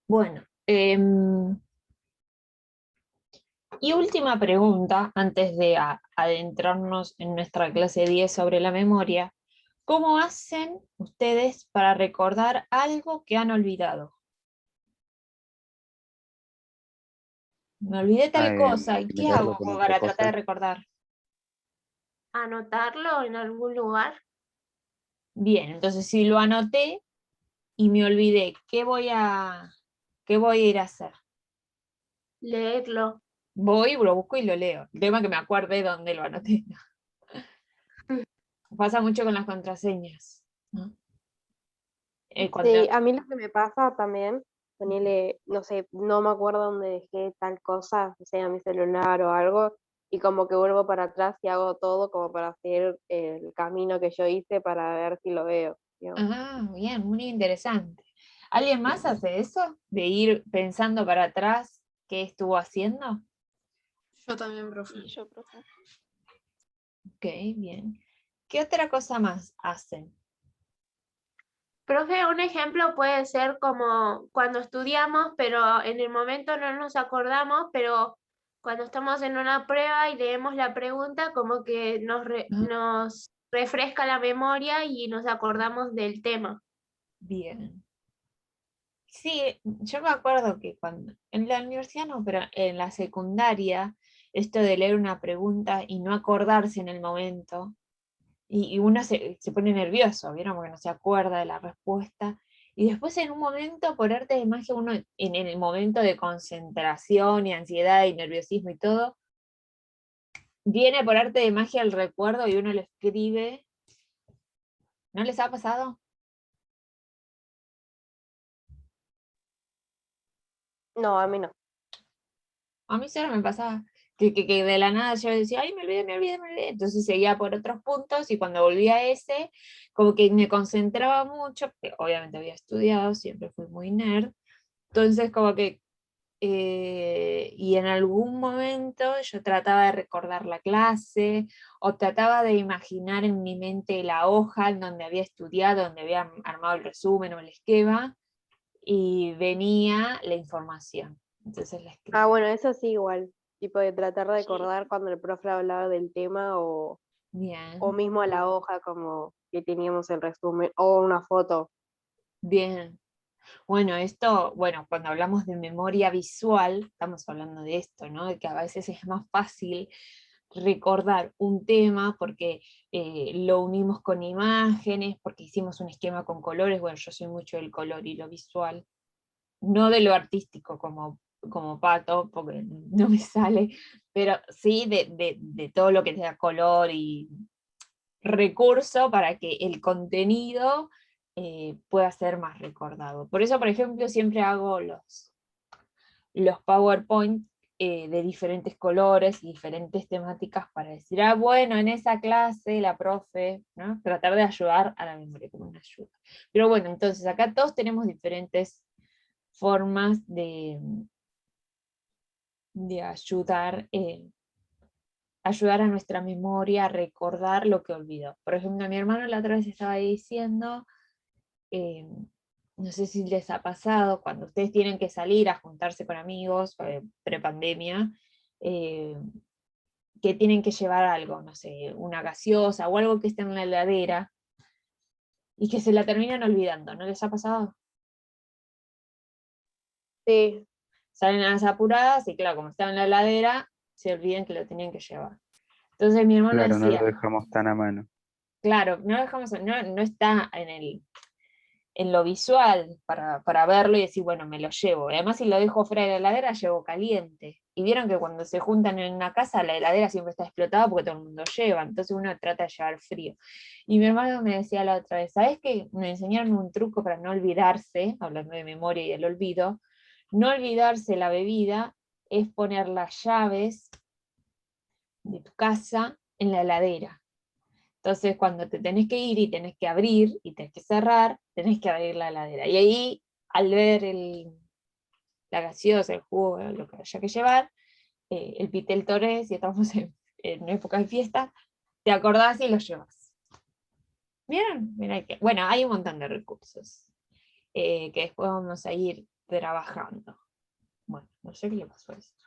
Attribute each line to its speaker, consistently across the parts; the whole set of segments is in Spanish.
Speaker 1: Bueno, y última pregunta, antes de adentrarnos en nuestra clase 10 sobre la memoria. ¿Cómo hacen ustedes para recordar algo que han olvidado? Me olvidé tal cosa, ¿y qué
Speaker 2: Mirarlo
Speaker 1: hago
Speaker 2: con
Speaker 1: como
Speaker 2: otra
Speaker 1: para tratar
Speaker 2: cosa.
Speaker 1: de recordar?
Speaker 3: Anotarlo en algún lugar.
Speaker 1: Bien, entonces si lo anoté y me olvidé, qué voy a ir a hacer?
Speaker 3: Leerlo.
Speaker 1: Voy, lo busco y lo leo. El tema es que me acuerde dónde lo anoté. Pasa mucho con las contraseñas, ¿no? Cuando,
Speaker 4: Sí, a mí lo que me pasa también, ponele, no sé, no me acuerdo dónde dejé tal cosa, o sea, mi celular o algo, y como que vuelvo para atrás y hago todo como para hacer el camino que yo hice para ver si lo veo, digamos.
Speaker 1: bien, muy interesante. ¿Alguien más hace eso? ¿De ir pensando para atrás qué estuvo haciendo?
Speaker 5: Yo también, profe.
Speaker 4: Y yo, profe.
Speaker 1: Ok, bien. ¿Qué otra cosa más hacen?
Speaker 3: Profe, un ejemplo puede ser como cuando estudiamos, pero en el momento no nos acordamos, pero cuando estamos en una prueba y leemos la pregunta, como que
Speaker 1: Ah,
Speaker 3: nos refresca la memoria y nos acordamos del tema.
Speaker 1: bien. Sí, yo me acuerdo que cuando, en la universidad no, pero en la secundaria, esto de leer una pregunta y no acordarse en el momento, y uno se pone nervioso, ¿vieron? Porque no se acuerda de la respuesta. Y después en un momento, por arte de magia, uno en el momento de concentración y ansiedad y nerviosismo y todo, viene por arte de magia el recuerdo y uno lo escribe. ¿No les ha pasado?
Speaker 4: No, a mí no.
Speaker 1: A mí solo me pasaba que de la nada yo decía, ay, me olvidé. Entonces seguía por otros puntos y cuando volví a ese, como que me concentraba mucho, porque obviamente había estudiado, siempre fui muy nerd. Entonces como que, y en algún momento yo trataba de recordar la clase o trataba de imaginar en mi mente la hoja en donde había estudiado, donde había armado el resumen o el esquema, y venía la información. Entonces la
Speaker 4: Ah,
Speaker 1: escribía.
Speaker 4: bueno, eso sí igual, tipo de tratar de
Speaker 3: Sí.
Speaker 4: recordar cuando el profe hablaba del tema o
Speaker 1: Bien,
Speaker 4: mismo la hoja como que teníamos el resumen o una foto.
Speaker 1: bien. Bueno, esto, bueno, cuando hablamos de memoria visual, estamos hablando de esto, ¿no? De que a veces es más fácil recordar un tema porque lo unimos con imágenes, porque hicimos un esquema con colores. Bueno, yo soy mucho del color y lo visual, no de lo artístico como Pato, porque no me sale, pero sí de todo lo que te da color y recurso para que el contenido pueda ser más recordado. Por eso, por ejemplo, siempre hago los PowerPoint de diferentes colores y diferentes temáticas para decir, ah, bueno, en esa clase la profe, ¿no? Tratar de ayudar a la memoria como una ayuda. Pero bueno, entonces acá todos tenemos diferentes formas de ayudar, ayudar a nuestra memoria a recordar lo que olvidó. Por ejemplo, mi hermano la otra vez estaba diciendo, eh, no sé si les ha pasado, cuando ustedes tienen que salir a juntarse con amigos, prepandemia, eh, que tienen que llevar algo, no sé, una gaseosa o algo que esté en la heladera, y que se la terminan olvidando, ¿no les ha pasado?
Speaker 4: Sí,
Speaker 1: Salen a las apuradas y claro, como estaba en la heladera, se olvidan que lo tenían que llevar. Entonces mi hermano
Speaker 2: Claro, no lo
Speaker 1: decía,
Speaker 2: dejamos tan a mano.
Speaker 1: claro, no está en lo visual para verlo y decir, bueno, me lo llevo. Y además, si lo dejo fuera de la heladera, llevo caliente. Y vieron que cuando se juntan en una casa, la heladera siempre está explotada porque todo el mundo lleva. Entonces uno trata de llevar frío. Y mi hermano me decía la otra vez, ¿sabes qué? Me enseñaron un truco para no olvidarse, hablando de memoria y del olvido, no olvidarse la bebida es poner las llaves de tu casa en la heladera. Entonces, cuando te tenés que ir y tenés que abrir y tenés que cerrar, tenés que abrir la heladera. Y ahí, al ver la gaseosa, el jugo, lo que haya que llevar, el Pitel Torres, si estamos en época de fiesta, te acordás y lo llevas. ¿Vieron? Mirá bueno, hay un montón de recursos que después vamos a ir trabajando. Bueno, no sé qué le pasó a esto.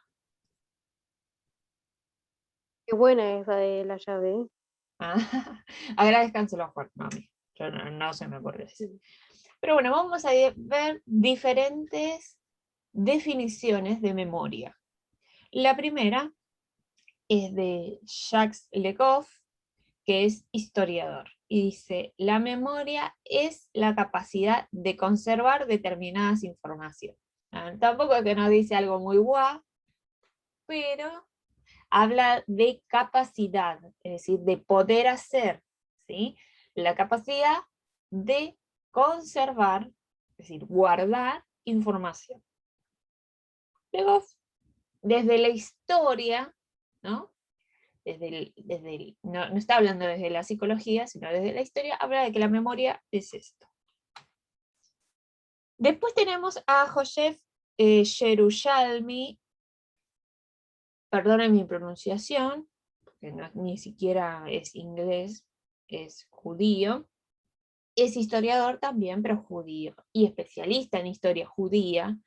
Speaker 4: Qué buena esa de la llave, ¿eh?
Speaker 1: Ah, agradezcanselo a Juan, mami. Yo no se me ocurrió eso. Pero bueno, vamos a ver diferentes definiciones de memoria. La primera es de Jacques Legoff, que es historiador, y dice, la memoria es la capacidad de conservar determinadas informaciones. Tampoco es que nos dice algo muy guau, pero habla de capacidad, es decir, de poder hacer, ¿sí? La capacidad de conservar, es decir, guardar información. Luego, desde la historia, ¿no? No está hablando desde la psicología, sino desde la historia, habla de que la memoria es esto. Después tenemos a Joseph Yerushalmi, perdonen mi pronunciación, porque ni siquiera es inglés, es judío. Es historiador también, pero judío, y especialista en historia judía.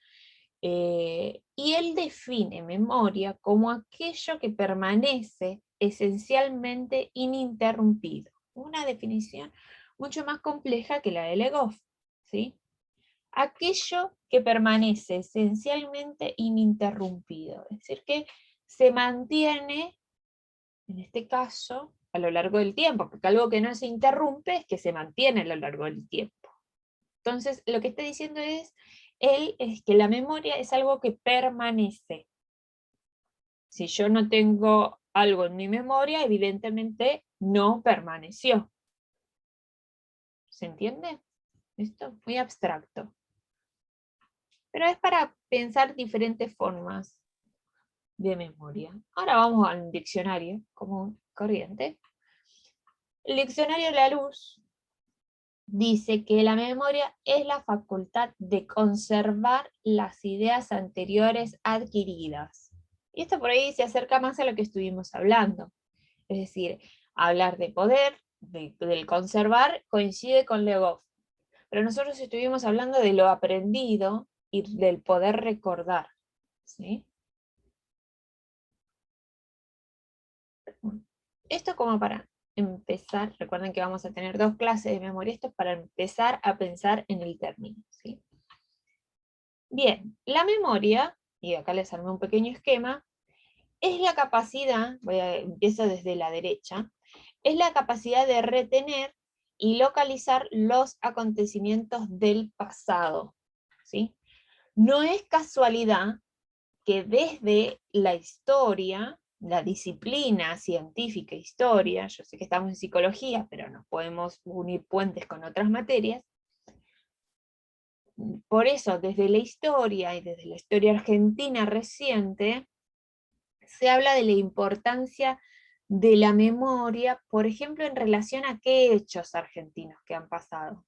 Speaker 1: Y él define memoria como aquello que permanece esencialmente ininterrumpido. Una definición mucho más compleja que la de Legoff, ¿sí? Aquello que permanece esencialmente ininterrumpido, es decir, que se mantiene, en este caso, a lo largo del tiempo, porque algo que no se interrumpe es que se mantiene a lo largo del tiempo. Entonces, lo que está diciendo él es que la memoria es algo que permanece. Si yo no tengo algo en mi memoria, evidentemente no permaneció. ¿Se entiende? Esto es muy abstracto. Pero es para pensar diferentes formas de memoria. Ahora vamos al diccionario común corriente. El diccionario La Luz dice que la memoria es la facultad de conservar las ideas anteriores adquiridas. Y esto por ahí se acerca más a lo que estuvimos hablando. Es decir, hablar de poder, del conservar, coincide con Legoff. Pero nosotros estuvimos hablando de lo aprendido y del poder recordar. ¿Sí? Esto como para empezar, recuerden que vamos a tener 2 clases de memoria, esto es para empezar a pensar en el término, ¿sí? Bien, la memoria, y acá les armé un pequeño esquema, es la capacidad, empiezo desde la derecha, es la capacidad de retener y localizar los acontecimientos del pasado, ¿sí? No es casualidad que desde la historia, la disciplina científica historia, yo sé que estamos en psicología, pero nos podemos unir puentes con otras materias, por eso desde la historia y desde la historia argentina reciente, se habla de la importancia de la memoria, por ejemplo, en relación a qué hechos argentinos que han pasado.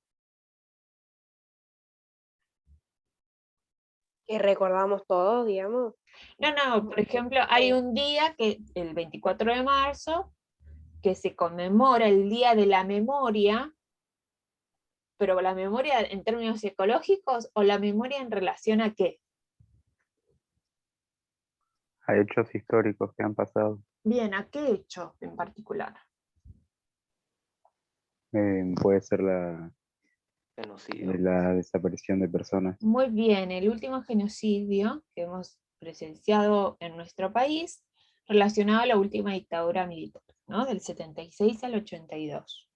Speaker 4: Que recordamos todos, digamos.
Speaker 1: No, por ejemplo, hay un día, que el 24 de marzo, que se conmemora el Día de la Memoria, pero la memoria en términos ecológicos o la memoria en relación a qué.
Speaker 2: A hechos históricos que han pasado.
Speaker 1: Bien, ¿a qué hecho en particular?
Speaker 2: Puede ser la
Speaker 6: Genocidio.
Speaker 2: la desaparición de personas.
Speaker 1: Muy bien, el último genocidio que hemos presenciado en nuestro país relacionado a la última dictadura militar, ¿no? Del 76 al 82.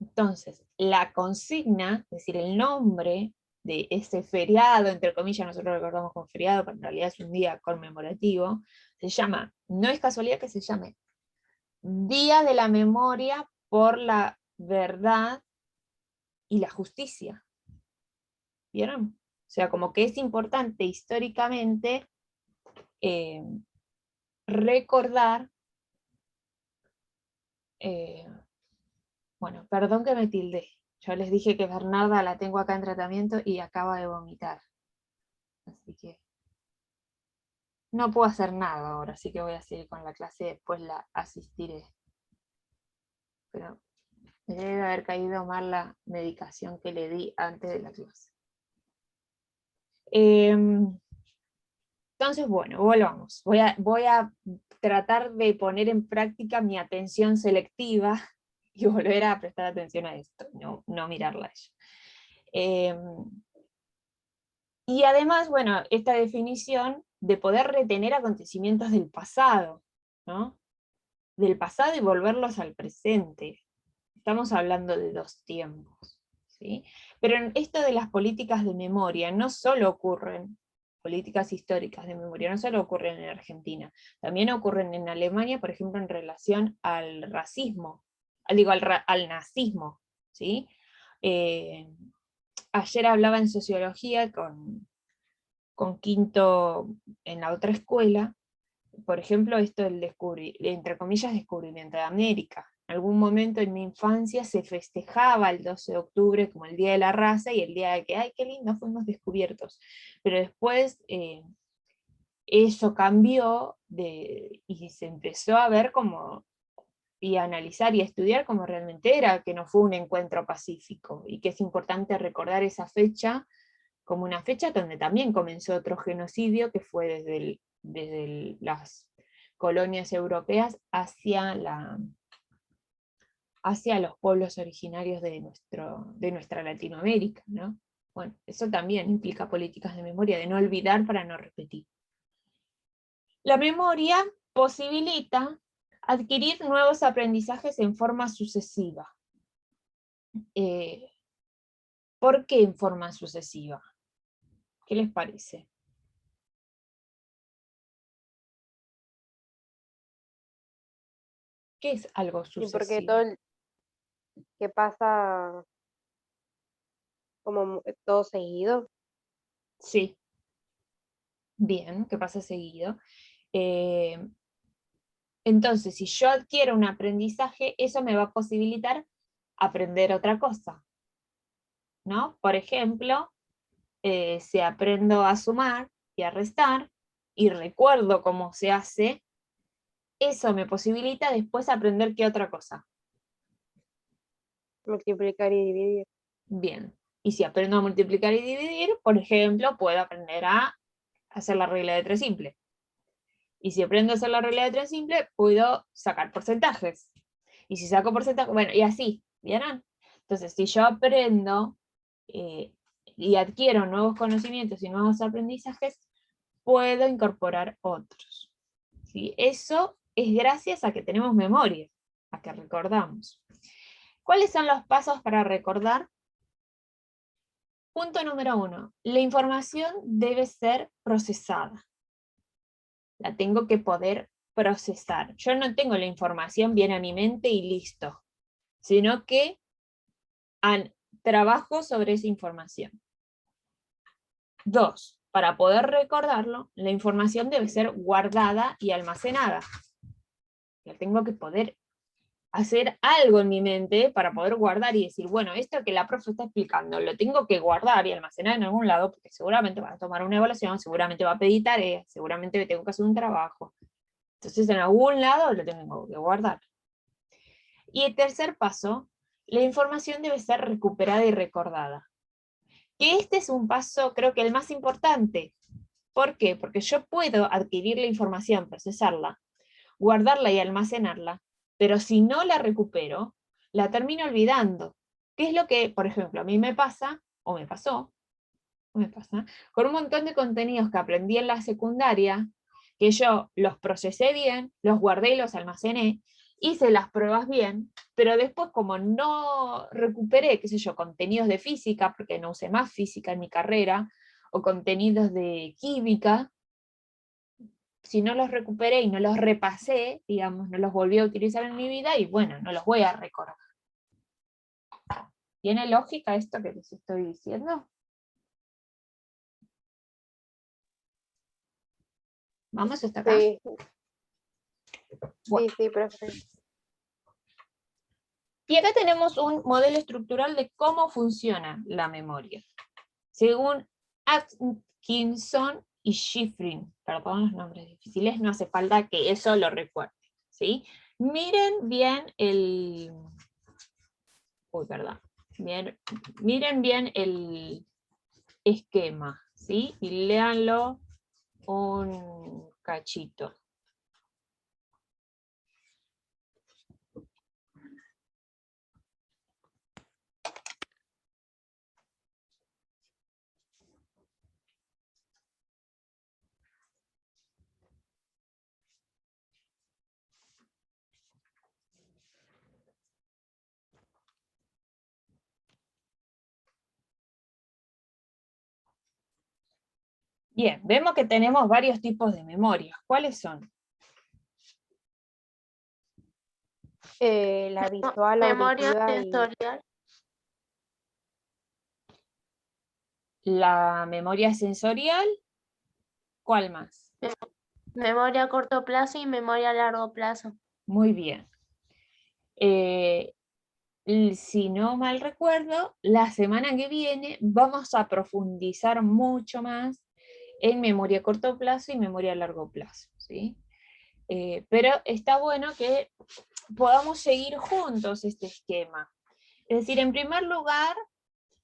Speaker 1: Entonces, la consigna, es decir, el nombre de ese feriado, entre comillas, nosotros lo recordamos como feriado, pero en realidad es un día conmemorativo, se llama, no es casualidad que se llame Día de la Memoria por la Verdad y la Justicia. ¿Vieron? O sea, como que es importante históricamente recordar, bueno, perdón que me tildé, yo les dije que Bernarda la tengo acá en tratamiento y acaba de vomitar, así que no puedo hacer nada ahora, así que voy a seguir con la clase, después la asistiré. Pero me debe haber caído mal la medicación que le di antes de la clase. Entonces, bueno, volvamos. Voy a tratar de poner en práctica mi atención selectiva y volver a prestar atención a esto, no mirarla a ella. Y además, bueno, esta definición de poder retener acontecimientos del pasado, ¿no? Del pasado y volverlos al presente. Estamos hablando de dos tiempos, ¿sí? Pero en esto de las políticas de memoria no solo ocurren, políticas históricas de memoria, no solo ocurren en Argentina, también ocurren en Alemania, por ejemplo, en relación al racismo, al nazismo, ¿sí? Ayer hablaba en sociología con Quinto en la otra escuela, por ejemplo, esto del entre comillas, descubrimiento de América. En algún momento en mi infancia se festejaba el 12 de octubre como el Día de la Raza y el día de que, ay, qué lindo, fuimos descubiertos. Pero después eso cambió y se empezó a ver como, y a analizar y a estudiar cómo realmente era, que no fue un encuentro pacífico, y que es importante recordar esa fecha como una fecha donde también comenzó otro genocidio, que fue desde las colonias europeas hacia los pueblos originarios de nuestra Latinoamérica, ¿no? Bueno, eso también implica políticas de memoria, de no olvidar para no repetir. La memoria posibilita adquirir nuevos aprendizajes en forma sucesiva. ¿Por qué en forma sucesiva? ¿Qué les parece? ¿Qué es algo
Speaker 4: Y porque
Speaker 1: sucesivo?
Speaker 4: que pasa como todo seguido.
Speaker 1: Sí, bien, ¿qué pasa seguido? Entonces, si yo adquiero un aprendizaje, eso me va a posibilitar aprender otra cosa, ¿no? Por ejemplo, si aprendo a sumar y a restar, y recuerdo cómo se hace, eso me posibilita después aprender qué otra cosa.
Speaker 4: Multiplicar y dividir.
Speaker 1: Bien, y si aprendo a multiplicar y dividir, por ejemplo, puedo aprender a hacer la regla de 3 simple. Y si aprendo a hacer la regla de 3 simple, puedo sacar porcentajes. Y si saco porcentajes, bueno, y así, ¿vieron? Entonces, si yo aprendo y adquiero nuevos conocimientos y nuevos aprendizajes, puedo incorporar otros. ¿Sí? Eso es gracias a que tenemos memoria, a que recordamos. ¿Cuáles son los pasos para recordar? Punto número 1. La información debe ser procesada. La tengo que poder procesar. Yo no tengo la información bien a mi mente y listo, sino que trabajo sobre esa información. 2. Para poder recordarlo, la información debe ser guardada y almacenada. La tengo que poder hacer algo en mi mente para poder guardar y decir, bueno, esto que la profe está explicando, lo tengo que guardar y almacenar en algún lado, porque seguramente va a tomar una evaluación, seguramente va a pedir tareas, seguramente tengo que hacer un trabajo. Entonces en algún lado lo tengo que guardar. Y el tercer paso, la información debe ser recuperada y recordada. Que este es un paso, creo que el más importante. ¿Por qué? Porque yo puedo adquirir la información, procesarla, guardarla y almacenarla, pero si no la recupero, la termino olvidando. ¿Qué es lo que, por ejemplo, a mí me pasa, o me pasó, con un montón de contenidos que aprendí en la secundaria, que yo los procesé bien, los guardé y los almacené, hice las pruebas bien, pero después como no recuperé, qué sé yo, contenidos de física, porque no usé más física en mi carrera, o contenidos de química, si no los recuperé y no los repasé, digamos, no los volví a utilizar en mi vida, y bueno, no los voy a recordar. ¿Tiene lógica esto que les estoy diciendo? ¿Vamos hasta acá?
Speaker 4: Sí,
Speaker 1: Bueno.
Speaker 4: sí, profe.
Speaker 1: Y acá tenemos un modelo estructural de cómo funciona la memoria. Según Atkinson y Shiffrin, perdón los nombres difíciles, no hace falta que eso lo recuerde, ¿sí? Miren bien el... Uy, perdón. Miren bien el esquema, ¿sí? Y léanlo un cachito. Bien, vemos que tenemos varios tipos de memorias. ¿Cuáles son?
Speaker 4: La visual,
Speaker 3: Memoria
Speaker 4: auditiva y
Speaker 3: sensorial,
Speaker 1: La memoria sensorial, ¿cuál más?
Speaker 3: memoria a corto plazo y memoria a largo plazo.
Speaker 1: Muy bien. Si no mal recuerdo, la semana que viene vamos a profundizar mucho más en memoria a corto plazo y memoria a largo plazo, ¿sí? Pero está bueno que podamos seguir juntos este esquema. Es decir, en primer lugar,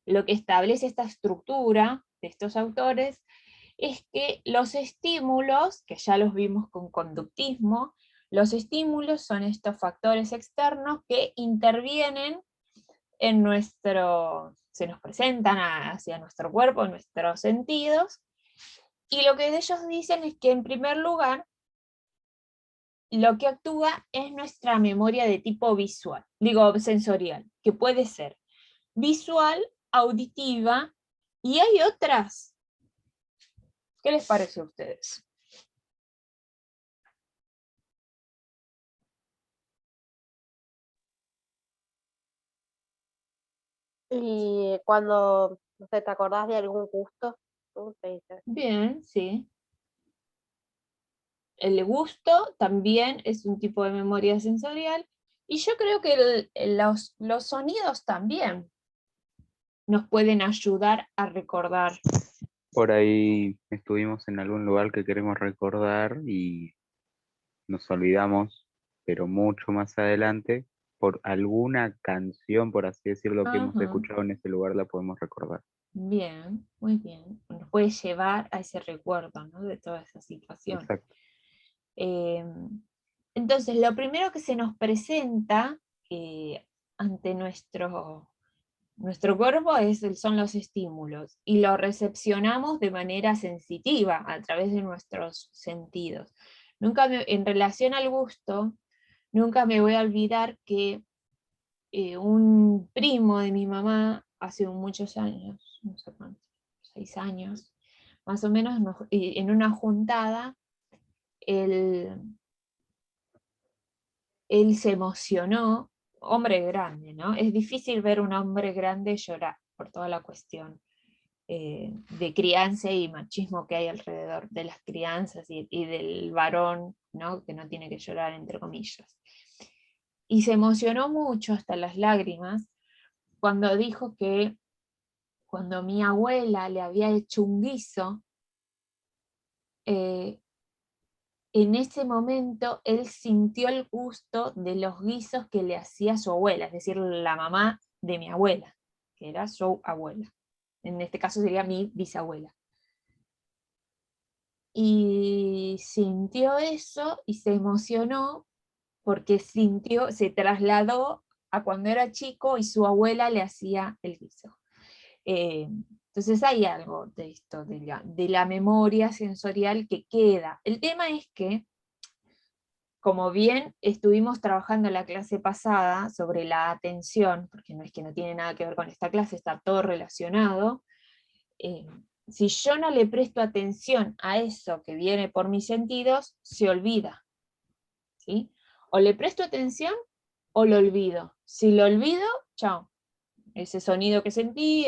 Speaker 1: lo que establece esta estructura de estos autores es que los estímulos, que ya los vimos con conductismo, los estímulos son estos factores externos que intervienen en se nos presentan hacia nuestro cuerpo, en nuestros sentidos, y lo que ellos dicen es que en primer lugar, lo que actúa es nuestra memoria de tipo visual, digo sensorial, que puede ser visual, auditiva, y hay otras. ¿Qué les parece a ustedes?
Speaker 4: cuando, no sé, te acordás de algún gusto, ¿cómo se dice?
Speaker 1: Bien, sí. El gusto también es un tipo de memoria sensorial, y yo creo que los sonidos también nos pueden ayudar a recordar.
Speaker 2: Por ahí estuvimos en algún lugar que queremos recordar y nos olvidamos, pero mucho más adelante, por alguna canción, por así decirlo, que hemos
Speaker 1: Ajá.
Speaker 2: escuchado en ese lugar, la podemos recordar.
Speaker 1: Bien, muy bien. Nos puede llevar a ese recuerdo, ¿no? De toda esa situación.
Speaker 2: Exacto.
Speaker 1: Entonces, lo primero que se nos presenta ante nuestro cuerpo son los estímulos, y lo recepcionamos de manera sensitiva, a través de nuestros sentidos. En relación al gusto, nunca me voy a olvidar que un primo de mi mamá, hace muchos años, no sé cuántos, 6 años, más o menos, en una juntada, él se emocionó, hombre grande, ¿no? Es difícil ver un hombre grande llorar por toda la cuestión de crianza y machismo que hay alrededor de las crianzas y del varón, ¿no? Que no tiene que llorar, entre comillas. Y se emocionó mucho, hasta las lágrimas, cuando dijo que cuando mi abuela le había hecho un guiso, en ese momento él sintió el gusto de los guisos que le hacía su abuela, es decir, la mamá de mi abuela, que era su abuela. En este caso sería mi bisabuela. Y sintió eso y se emocionó porque se trasladó a cuando era chico y su abuela le hacía el guiso. Entonces hay algo de esto, de la memoria sensorial que queda. El tema es que, como bien estuvimos trabajando en la clase pasada sobre la atención, porque no es que no tiene nada que ver con esta clase, está todo relacionado, si yo no le presto atención a eso que viene por mis sentidos, se olvida, ¿sí? O le presto atención o lo olvido. Si lo olvido, chao. Ese sonido que sentí,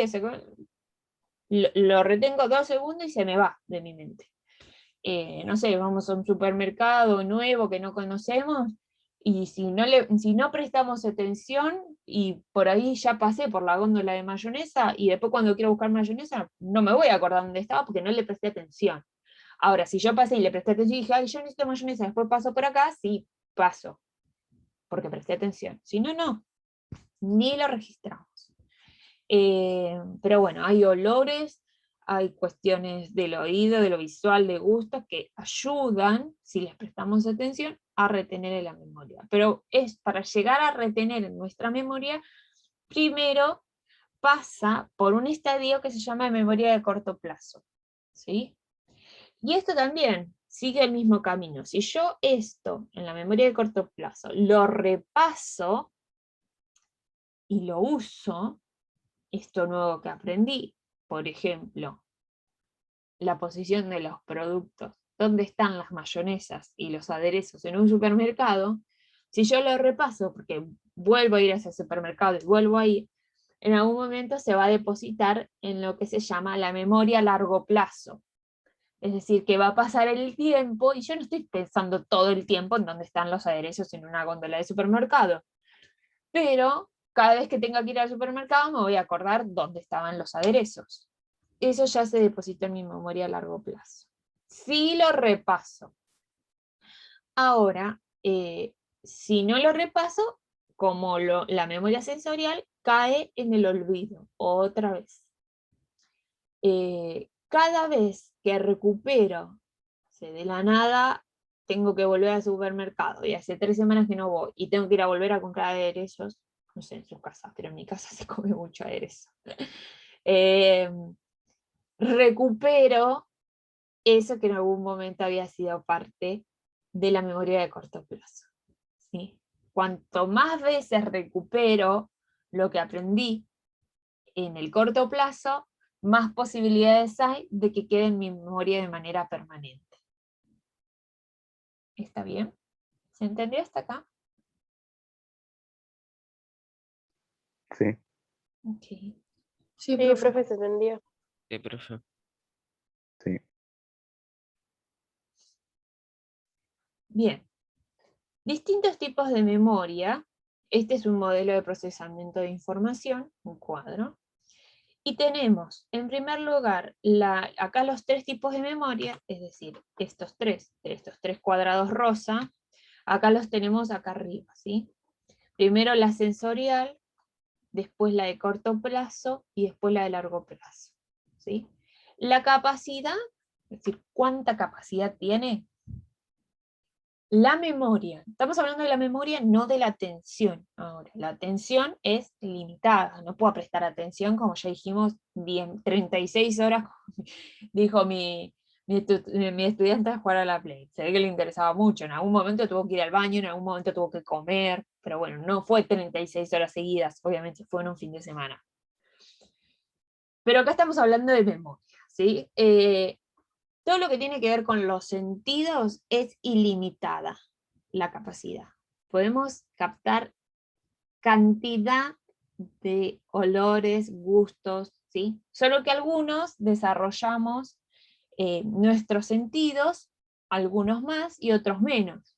Speaker 1: lo retengo 2 segundos y se me va de mi mente. No sé, vamos a un supermercado nuevo que no conocemos, y si no prestamos atención, y por ahí ya pasé por la góndola de mayonesa, y después cuando quiero buscar mayonesa, no me voy a acordar dónde estaba porque no le presté atención. Ahora, si yo pasé y le presté atención y dije, ay, yo necesito mayonesa, después paso por acá, sí, paso, porque presté atención. Si no, no, ni lo registramos. Pero bueno, hay olores, hay cuestiones del oído, de lo visual, de gusto, que ayudan, si les prestamos atención, a retener en la memoria. Pero es para llegar a retener en nuestra memoria, primero pasa por un estadio que se llama memoria de corto plazo, ¿sí? Y esto también sigue el mismo camino. Si yo esto, en la memoria de corto plazo, lo repaso y lo uso, esto nuevo que aprendí, por ejemplo, la posición de los productos, dónde están las mayonesas y los aderezos en un supermercado, si yo lo repaso, porque vuelvo a ir a ese supermercado y vuelvo a ir, en algún momento se va a depositar en lo que se llama la memoria a largo plazo. Es decir, que va a pasar el tiempo, y yo no estoy pensando todo el tiempo en dónde están los aderezos en una góndola de supermercado, pero cada vez que tenga que ir al supermercado me voy a acordar dónde estaban los aderezos. Eso ya se depositó en mi memoria a largo plazo. Si lo repaso. Ahora, si no lo repaso, como la memoria sensorial cae en el olvido, otra vez. Cada vez que recupero, de la nada, tengo que volver al supermercado, y hace 3 semanas que no voy, y tengo que ir a volver a comprar aderezos, no sé en sus casas, pero en mi casa se come mucho aderezo. Recupero eso que en algún momento había sido parte de la memoria de corto plazo, ¿sí? Cuanto más veces recupero lo que aprendí en el corto plazo, más posibilidades hay de que quede en mi memoria de manera permanente. ¿Está bien? ¿Se entendió hasta acá?
Speaker 2: Sí.
Speaker 1: Ok.
Speaker 5: Sí,
Speaker 4: Sí,
Speaker 5: profe.
Speaker 4: profe, se entendió.
Speaker 6: Sí, profe.
Speaker 2: Sí.
Speaker 1: Bien. Distintos tipos de memoria. Este es un modelo de procesamiento de información, un cuadro. Y tenemos, en primer lugar, acá los 3 tipos de memoria, es decir, estos tres cuadrados rosa, acá los tenemos acá arriba, ¿sí? Primero la sensorial, después la de corto plazo y después la de largo plazo, ¿sí? La capacidad, es decir, ¿cuánta capacidad tiene? La memoria, estamos hablando de la memoria, no de la atención ahora. La atención es limitada, no puedo prestar atención, como ya dijimos, 36 horas, dijo mi estudiante, a jugar a la Play. Se ve que le interesaba mucho, en algún momento tuvo que ir al baño, en algún momento tuvo que comer, pero bueno, no fue 36 horas seguidas, obviamente fue en un fin de semana. Pero acá estamos hablando de memoria, ¿sí? Todo lo que tiene que ver con los sentidos es ilimitada la capacidad. Podemos captar cantidad de olores, gustos, ¿sí? Solo que algunos desarrollamos nuestros sentidos, algunos más y otros menos.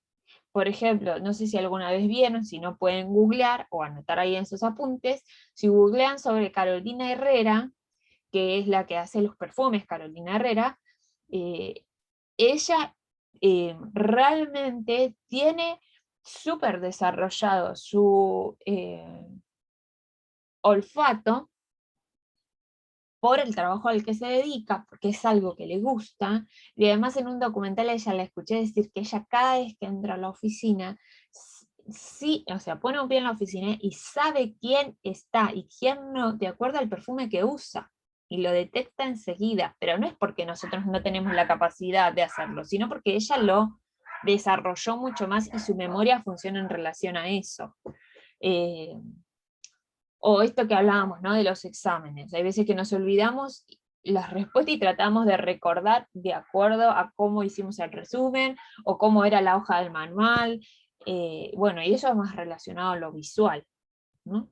Speaker 1: Por ejemplo, no sé si alguna vez vieron, si no pueden googlear o anotar ahí en sus apuntes, si googlean sobre Carolina Herrera, que es la que hace los perfumes, Carolina Herrera, ella realmente tiene súper desarrollado su olfato por el trabajo al que se dedica, porque es algo que le gusta, y además en un documental a ella la escuché decir que ella cada vez que entra a la oficina, sí, o sea, pone un pie en la oficina y sabe quién está y quién no, de acuerdo al perfume que usa, y lo detecta enseguida, pero no es porque nosotros no tenemos la capacidad de hacerlo, sino porque ella lo desarrolló mucho más y su memoria funciona en relación a eso. O esto que hablábamos, ¿no? De los exámenes. Hay veces que nos olvidamos las respuestas y tratamos de recordar de acuerdo a cómo hicimos el resumen, o cómo era la hoja del manual. Bueno, y eso es más relacionado a lo visual, ¿no?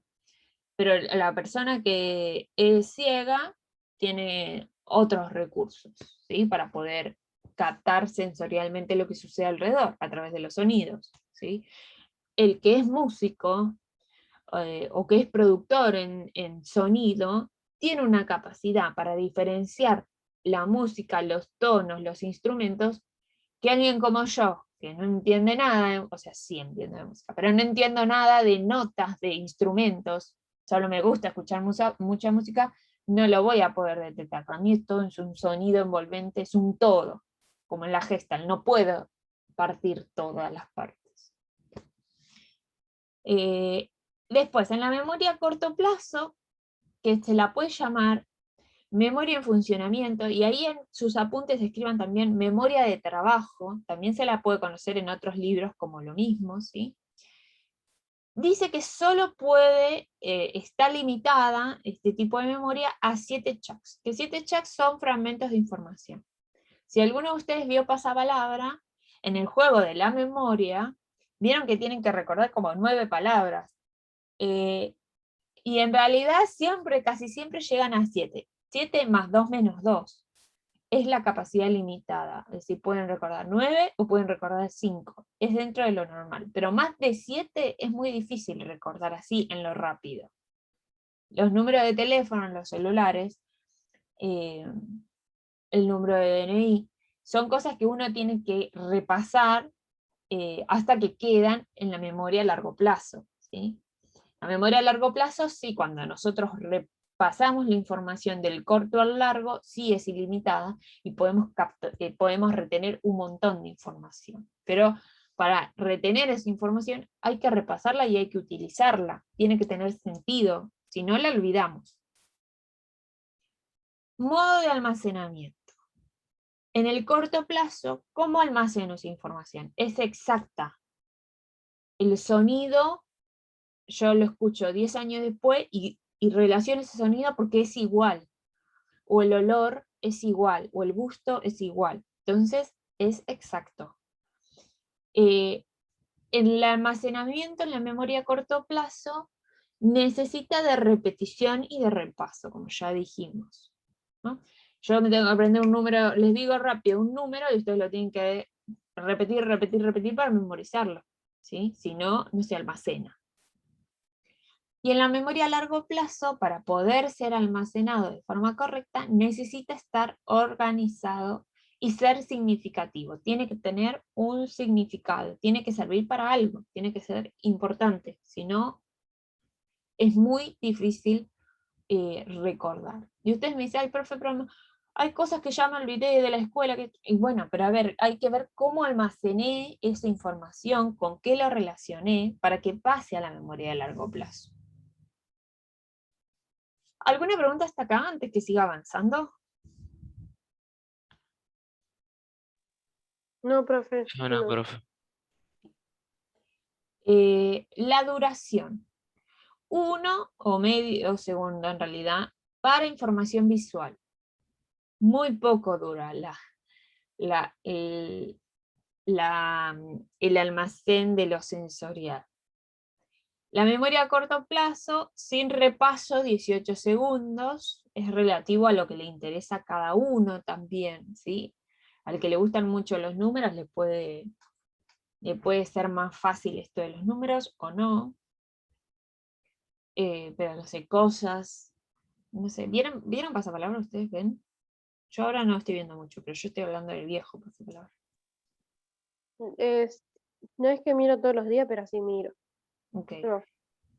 Speaker 1: Pero la persona que es ciega tiene otros recursos, ¿sí? Para poder captar sensorialmente lo que sucede alrededor, a través de los sonidos, ¿sí? El que es músico, o que es productor en sonido, tiene una capacidad para diferenciar la música, los tonos, los instrumentos, que alguien como yo, que no entiende nada, o sea, sí entiendo de música, pero no entiendo nada de notas, de instrumentos, solo me gusta escuchar mucha música, no lo voy a poder detectar. Para mí esto es un sonido envolvente, es un todo, como en la Gestalt, no puedo partir todas las partes. Después, en la memoria a corto plazo, que se la puede llamar memoria en funcionamiento, y ahí en sus apuntes escriban también memoria de trabajo, también se la puede conocer en otros libros como lo mismo, ¿sí? Dice que solo puede, está limitada este tipo de memoria a 7 chunks, que 7 chunks son fragmentos de información. Si alguno de ustedes vio pasapalabra, en el juego de la memoria, vieron que tienen que recordar como 9 palabras, y en realidad siempre, casi siempre llegan a 7. 7 más 2 menos 2 es la capacidad limitada, es decir, pueden recordar 9 o pueden recordar 5, es dentro de lo normal, pero más de 7 es muy difícil recordar así en lo rápido. Los números de teléfono en los celulares, el número de DNI, son cosas que uno tiene que repasar hasta que quedan en la memoria a largo plazo, ¿sí? La memoria a largo plazo, sí, cuando nosotros repasamos la información del corto al largo, sí es ilimitada y podemos retener un montón de información. Pero para retener esa información hay que repasarla y hay que utilizarla. Tiene que tener sentido, si no la olvidamos. Modo de almacenamiento. En el corto plazo, ¿cómo almaceno esa información? Es exacta. El sonido yo lo escucho 10 años después y relaciono ese sonido porque es igual, o el olor es igual, o el gusto es igual, entonces es exacto. En el almacenamiento, en la memoria a corto plazo, necesita de repetición y de repaso, como ya dijimos, ¿no? Yo me tengo que aprender un número, les digo rápido un número, y ustedes lo tienen que repetir, repetir, repetir para memorizarlo, ¿sí? Si no, no se almacena. Y en la memoria a largo plazo, para poder ser almacenado de forma correcta, necesita estar organizado y ser significativo. Tiene que tener un significado, tiene que servir para algo, tiene que ser importante. Si no, es muy difícil recordar. Y ustedes me dicen, ay, profe, pero no, hay cosas que ya me olvidé de la escuela. Y bueno, pero a ver, hay que ver cómo almacené esa información, con qué lo relacioné, para que pase a la memoria a largo plazo. ¿Alguna pregunta hasta acá antes que siga avanzando?
Speaker 4: No, profe.
Speaker 6: No, no, profe.
Speaker 1: La duración. 1 o medio segundo en realidad para información visual. Muy poco dura el almacén de lo sensorial. La memoria a corto plazo, sin repaso, 18 segundos, es relativo a lo que le interesa a cada uno también, ¿sí? Al que le gustan mucho los números le puede ser más fácil esto de los números o no. Pero no sé, cosas, no sé, ¿vieron pasapalabra ustedes? ¿Ven? Yo ahora no estoy viendo mucho, pero yo estoy hablando del viejo pasapalabra.
Speaker 4: No es que miro todos los días, pero sí miro.
Speaker 1: Ok.
Speaker 4: No.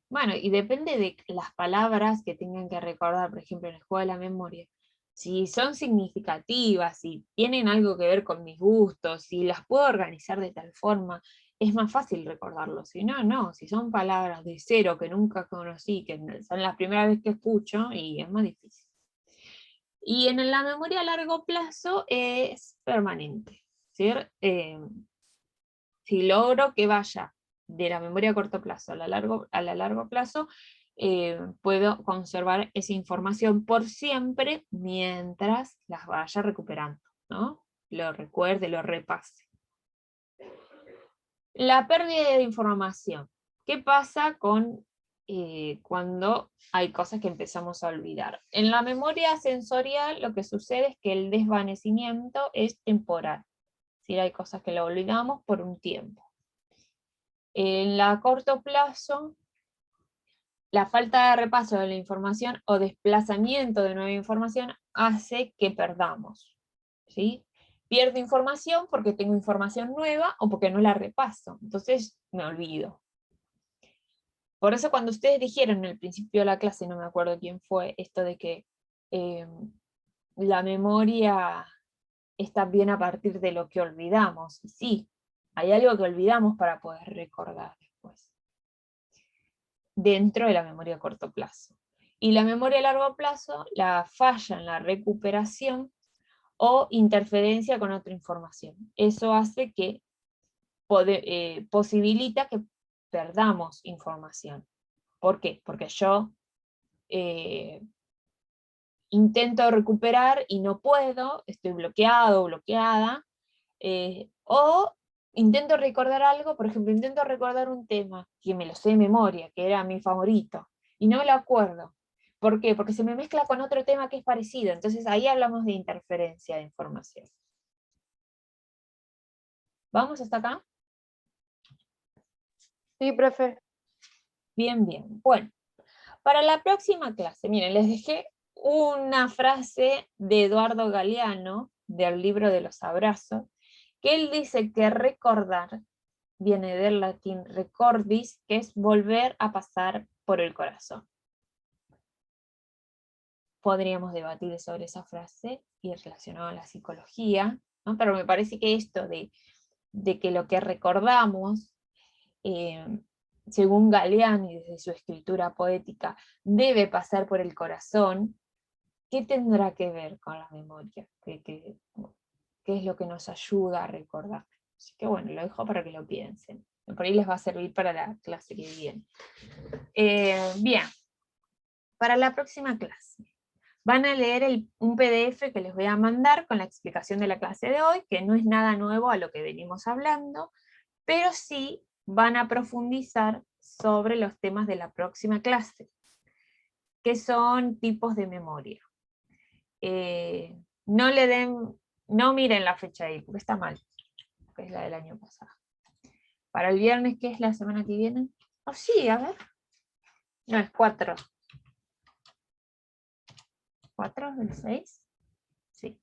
Speaker 1: Bueno, y depende de las palabras que tengan que recordar, por ejemplo, en el juego de la memoria. Si son significativas, si tienen algo que ver con mis gustos, si las puedo organizar de tal forma, es más fácil recordarlo. Si no, no. Si son palabras de cero que nunca conocí, que son la primera vez que escucho, y es más difícil. Y en la memoria a largo plazo es permanente. ¿Sí? Si logro que vaya de la memoria a corto plazo a la largo plazo, puedo conservar esa información por siempre mientras las vaya recuperando, ¿no? Lo recuerde, lo repase. La pérdida de información. ¿Qué pasa con cuando hay cosas que empezamos a olvidar? En la memoria sensorial lo que sucede es que el desvanecimiento es temporal. ¿Sí? Hay cosas que lo olvidamos por un tiempo. En la corto plazo, la falta de repaso de la información o desplazamiento de nueva información hace que perdamos, ¿sí? Pierdo información porque tengo información nueva o porque no la repaso, entonces me olvido. Por eso cuando ustedes dijeron en el principio de la clase, no me acuerdo quién fue, esto de que la memoria está bien a partir de lo que olvidamos. Y sí, hay algo que olvidamos para poder recordar después, dentro de la memoria a corto plazo. Y la memoria a largo plazo, la falla en la recuperación o interferencia con otra información. Eso hace que posibilita que perdamos información. ¿Por qué? Porque yo intento recuperar y no puedo, estoy bloqueado o bloqueada, o intento recordar algo, por ejemplo, intento recordar un tema que me lo sé de memoria, que era mi favorito, y no me lo acuerdo. ¿Por qué? Porque se me mezcla con otro tema que es parecido, entonces ahí hablamos de interferencia de información. ¿Vamos hasta acá?
Speaker 4: Sí, profe.
Speaker 1: Bien, bien. Bueno, para la próxima clase, miren, les dejé una frase de Eduardo Galeano, del libro de los abrazos, que él dice que recordar viene del latín recordis, que es volver a pasar por el corazón. Podríamos debatir sobre esa frase y relacionado a la psicología, ¿no? Pero me parece que esto de que lo que recordamos, según Galeano y desde su escritura poética, debe pasar por el corazón. ¿Qué tendrá que ver con la memoria? ¿Qué es lo que nos ayuda a recordar? Así que bueno, lo dejo para que lo piensen. Por ahí les va a servir para la clase que viene. Bien, para la próxima clase van a leer un PDF que les voy a mandar con la explicación de la clase de hoy, que no es nada nuevo a lo que venimos hablando, pero sí van a profundizar sobre los temas de la próxima clase, que son tipos de memoria. No miren la fecha ahí, porque está mal, que es la del año pasado. Para el viernes, ¿qué es la semana que viene? Oh, sí, a ver. No, es 4. ¿4 del 6? Sí.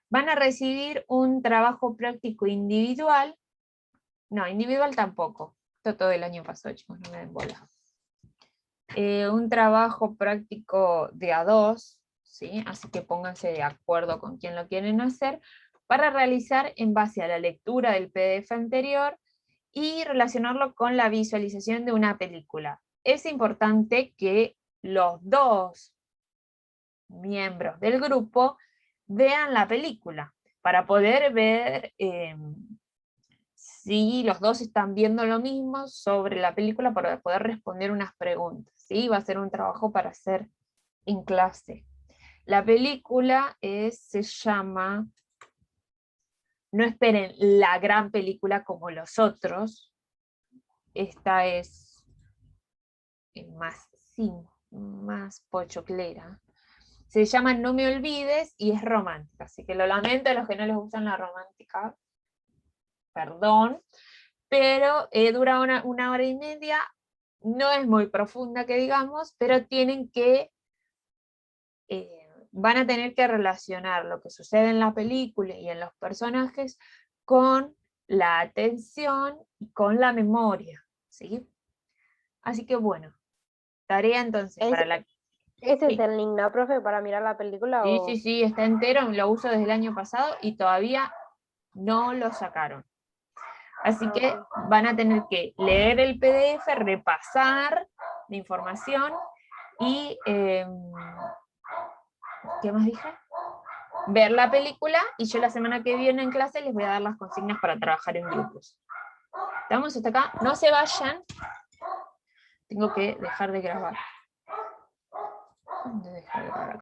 Speaker 1: Van a recibir un trabajo práctico individual. No, individual tampoco. Esto todo el año pasó, chicos, no me den bola. Un trabajo práctico de A2, ¿sí? Así que pónganse de acuerdo con quién lo quieren hacer, para realizar en base a la lectura del PDF anterior y relacionarlo con la visualización de una película. Es importante que los dos miembros del grupo vean la película, para poder ver si los dos están viendo lo mismo sobre la película, para poder responder unas preguntas. ¿Sí? Va a ser un trabajo para hacer en clase. La película se llama, no esperen la gran película como los otros, esta es más pochoclera. Se llama No me olvides y es romántica, así que lo lamento a los que no les gustan la romántica, perdón, pero dura una hora y media, no es muy profunda que digamos, pero van a tener que relacionar lo que sucede en la película y en los personajes con la atención y con la memoria, ¿sí? Así que bueno, tarea entonces para la...
Speaker 4: ¿Ese es
Speaker 1: Sí.
Speaker 4: el link, no, profe, para mirar la película?
Speaker 1: Sí, sí, está entero, lo uso desde el año pasado y todavía no lo sacaron. Así que van a tener que leer el PDF, repasar la información y, ¿qué más dije? Ver la película, y yo la semana que viene en clase les voy a dar las consignas para trabajar en grupos. ¿Estamos hasta acá? No se vayan. Tengo que dejar de grabar. ¿Dónde dejar de grabar?